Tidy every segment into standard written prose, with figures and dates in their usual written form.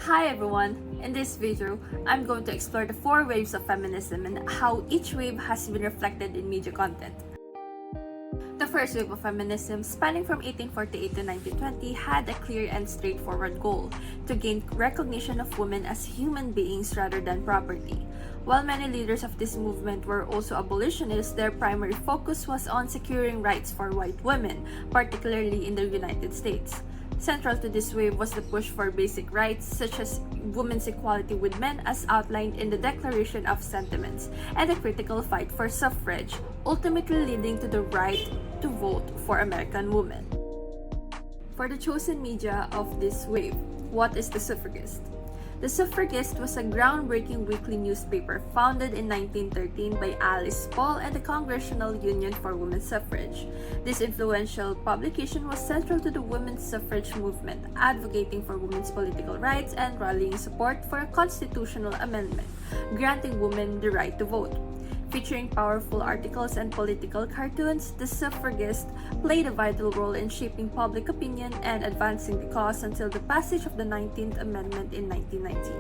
Hi everyone! In this video, I'm going to explore the four waves of feminism and how each wave has been reflected in media content. The first wave of feminism, spanning from 1848 to 1920, had a clear and straightforward goal: to gain recognition of women as human beings rather than property. While many leaders of this movement were also abolitionists, their primary focus was on securing rights for white women, particularly in the United States. Central to this wave was the push for basic rights such as women's equality with men as outlined in the Declaration of Sentiments, and a critical fight for suffrage, ultimately leading to the right to vote for American women. For the chosen media of this wave, what is The Suffragist? The Suffragist was a groundbreaking weekly newspaper founded in 1913 by Alice Paul and the Congressional Union for Women's Suffrage. This influential publication was central to the women's suffrage movement, advocating for women's political rights and rallying support for a constitutional amendment, granting women the right to vote. Featuring powerful articles and political cartoons, The Suffragist played a vital role in shaping public opinion and advancing the cause until the passage of the 19th Amendment in 1919.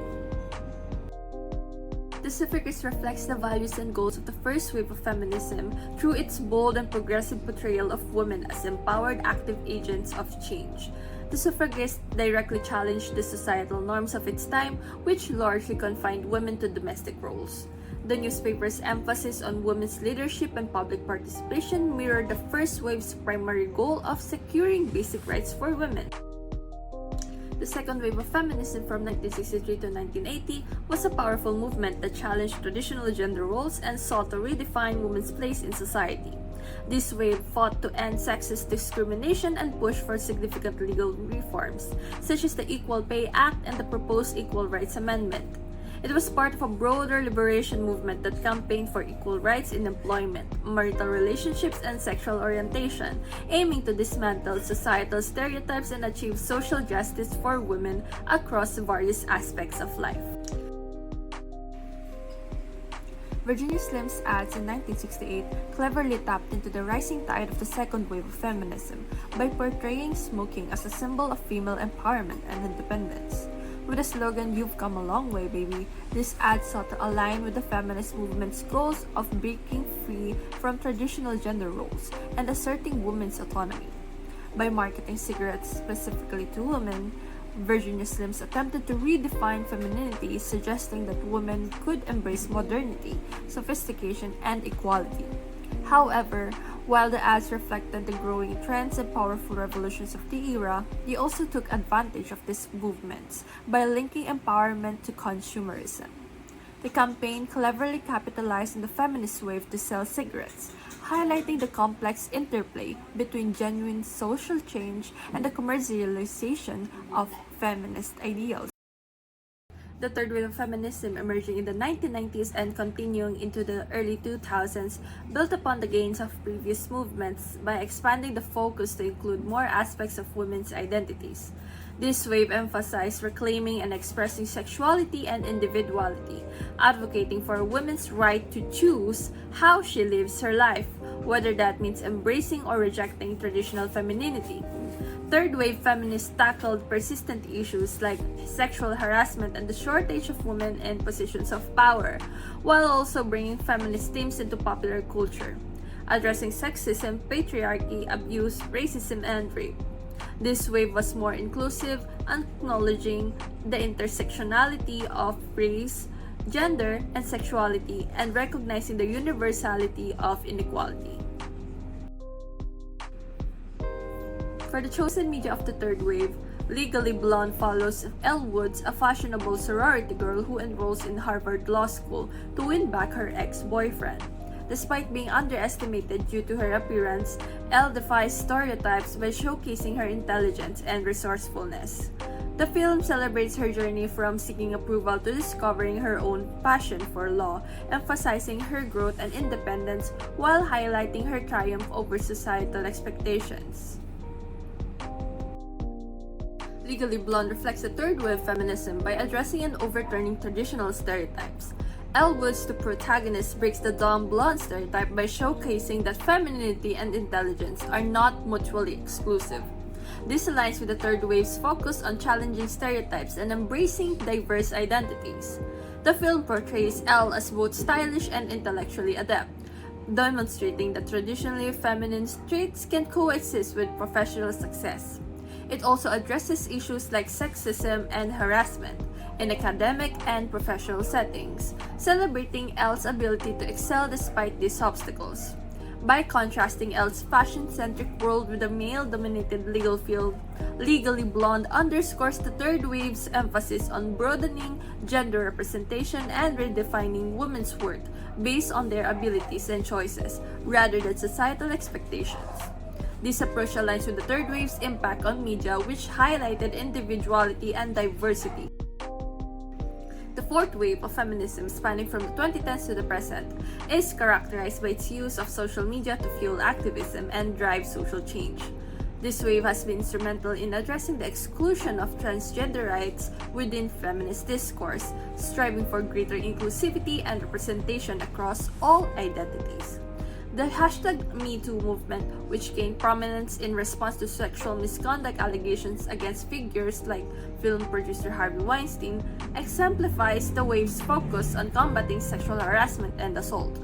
The Suffragist reflects the values and goals of the first wave of feminism through its bold and progressive portrayal of women as empowered active agents of change. The Suffragist directly challenged the societal norms of its time, which largely confined women to domestic roles. The newspaper's emphasis on women's leadership and public participation mirrored the first wave's primary goal of securing basic rights for women. The second wave of feminism from 1963 to 1980 was a powerful movement that challenged traditional gender roles and sought to redefine women's place in society. This wave fought to end sexist discrimination and pushed for significant legal reforms, such as the Equal Pay Act and the proposed Equal Rights Amendment. It was part of a broader liberation movement that campaigned for equal rights in employment, marital relationships, and sexual orientation, aiming to dismantle societal stereotypes and achieve social justice for women across various aspects of life. Virginia Slim's ads in 1968 cleverly tapped into the rising tide of the second wave of feminism by portraying smoking as a symbol of female empowerment and independence. With the slogan, "You've come a long way, baby," this ad sought to align with the feminist movement's goals of breaking free from traditional gender roles and asserting women's autonomy. By marketing cigarettes specifically to women, Virginia Slims attempted to redefine femininity, suggesting that women could embrace modernity, sophistication, and equality. However, while the ads reflected the growing trends and powerful revolutions of the era, they also took advantage of these movements by linking empowerment to consumerism. The campaign cleverly capitalized on the feminist wave to sell cigarettes, highlighting the complex interplay between genuine social change and the commercialization of feminist ideals. The third wave of feminism, emerging in the 1990s and continuing into the early 2000s, built upon the gains of previous movements by expanding the focus to include more aspects of women's identities. This wave emphasized reclaiming and expressing sexuality and individuality, advocating for a woman's right to choose how she lives her life, whether that means embracing or rejecting traditional femininity. Third wave feminists tackled persistent issues like sexual harassment and the shortage of women in positions of power, while also bringing feminist themes into popular culture, addressing sexism, patriarchy, abuse, racism, and rape. This wave was more inclusive, acknowledging the intersectionality of race, gender, and sexuality, and recognizing the universality of inequality. For the chosen media of the third wave, Legally Blonde follows Elle Woods, a fashionable sorority girl who enrolls in Harvard Law School to win back her ex-boyfriend. Despite being underestimated due to her appearance, Elle defies stereotypes by showcasing her intelligence and resourcefulness. The film celebrates her journey from seeking approval to discovering her own passion for law, emphasizing her growth and independence while highlighting her triumph over societal expectations. Legally Blonde reflects the third wave feminism by addressing and overturning traditional stereotypes. Elle Woods, the protagonist, breaks the dumb blonde stereotype by showcasing that femininity and intelligence are not mutually exclusive. This aligns with the third wave's focus on challenging stereotypes and embracing diverse identities. The film portrays Elle as both stylish and intellectually adept, demonstrating that traditionally feminine traits can coexist with professional success. It also addresses issues like sexism and harassment in academic and professional settings, celebrating Elle's ability to excel despite these obstacles. By contrasting Elle's fashion-centric world with a male-dominated legal field, Legally Blonde underscores the third wave's emphasis on broadening gender representation and redefining women's worth based on their abilities and choices, rather than societal expectations. This approach aligns with the third wave's impact on media, which highlighted individuality and diversity. The fourth wave of feminism, spanning from the 2010s to the present, is characterized by its use of social media to fuel activism and drive social change. This wave has been instrumental in addressing the exclusion of transgender rights within feminist discourse, striving for greater inclusivity and representation across all identities. The #MeToo movement, which gained prominence in response to sexual misconduct allegations against figures like film producer Harvey Weinstein, exemplifies the wave's focus on combating sexual harassment and assault.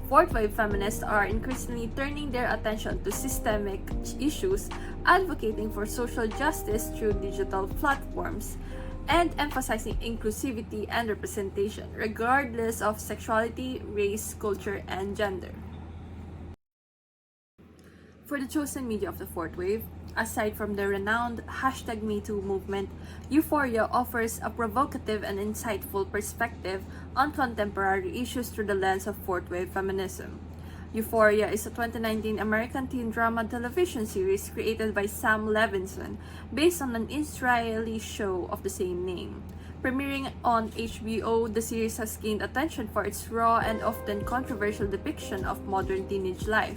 Fourth wave feminists are increasingly turning their attention to systemic issues, advocating for social justice through digital platforms, and emphasizing inclusivity and representation, regardless of sexuality, race, culture, and gender. For the chosen media of the fourth wave, aside from the renowned #MeToo movement, Euphoria offers a provocative and insightful perspective on contemporary issues through the lens of fourth wave feminism. Euphoria is a 2019 American teen drama television series created by Sam Levinson based on an Israeli show of the same name. Premiering on HBO, the series has gained attention for its raw and often controversial depiction of modern teenage life.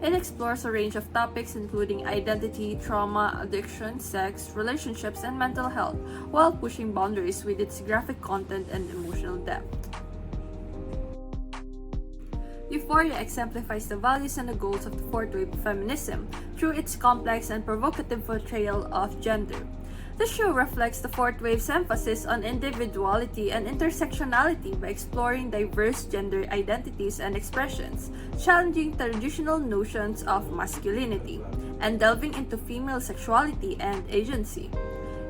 It explores a range of topics including identity, trauma, addiction, sex, relationships, and mental health, while pushing boundaries with its graphic content and emotional depth. Euphoria exemplifies the values and the goals of the fourth wave of feminism through its complex and provocative portrayal of gender. The show reflects the fourth wave's emphasis on individuality and intersectionality by exploring diverse gender identities and expressions, challenging traditional notions of masculinity, and delving into female sexuality and agency.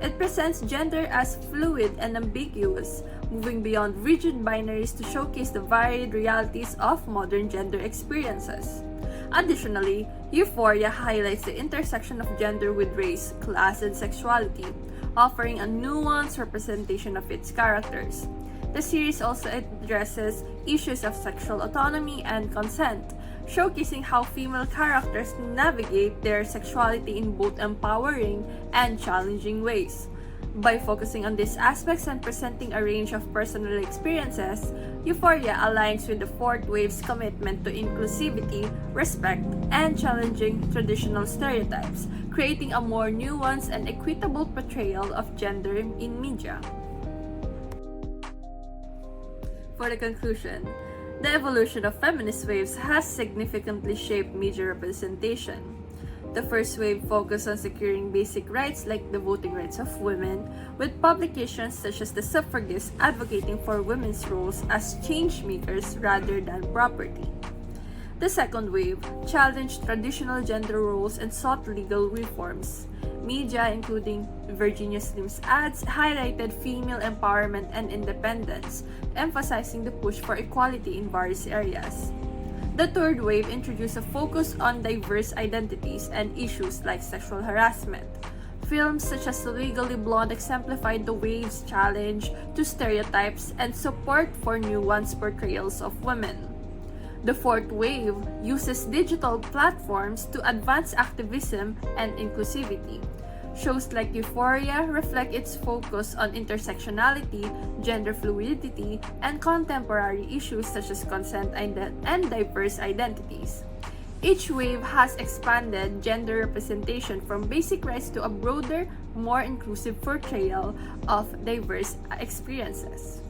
It presents gender as fluid and ambiguous, moving beyond rigid binaries to showcase the varied realities of modern gender experiences. Additionally, Euphoria highlights the intersection of gender with race, class, and sexuality, offering a nuanced representation of its characters. The series also addresses issues of sexual autonomy and consent, showcasing how female characters navigate their sexuality in both empowering and challenging ways. By focusing on these aspects and presenting a range of personal experiences, Euphoria aligns with the fourth wave's commitment to inclusivity, respect, and challenging traditional stereotypes, creating a more nuanced and equitable portrayal of gender in media. For the conclusion, the evolution of feminist waves has significantly shaped media representation. The first wave focused on securing basic rights like the voting rights of women, with publications such as The Suffragists advocating for women's roles as change makers rather than property. The second wave challenged traditional gender roles and sought legal reforms. Media, including Virginia Slim's ads, highlighted female empowerment and independence, emphasizing the push for equality in various areas. The third wave introduced a focus on diverse identities and issues like sexual harassment. Films such as Legally Blonde exemplified the wave's challenge to stereotypes and support for nuanced portrayals of women. The fourth wave uses digital platforms to advance activism and inclusivity. Shows like Euphoria reflect its focus on intersectionality, gender fluidity, and contemporary issues such as consent and diverse identities. Each wave has expanded gender representation from basic rights to a broader, more inclusive portrayal of diverse experiences.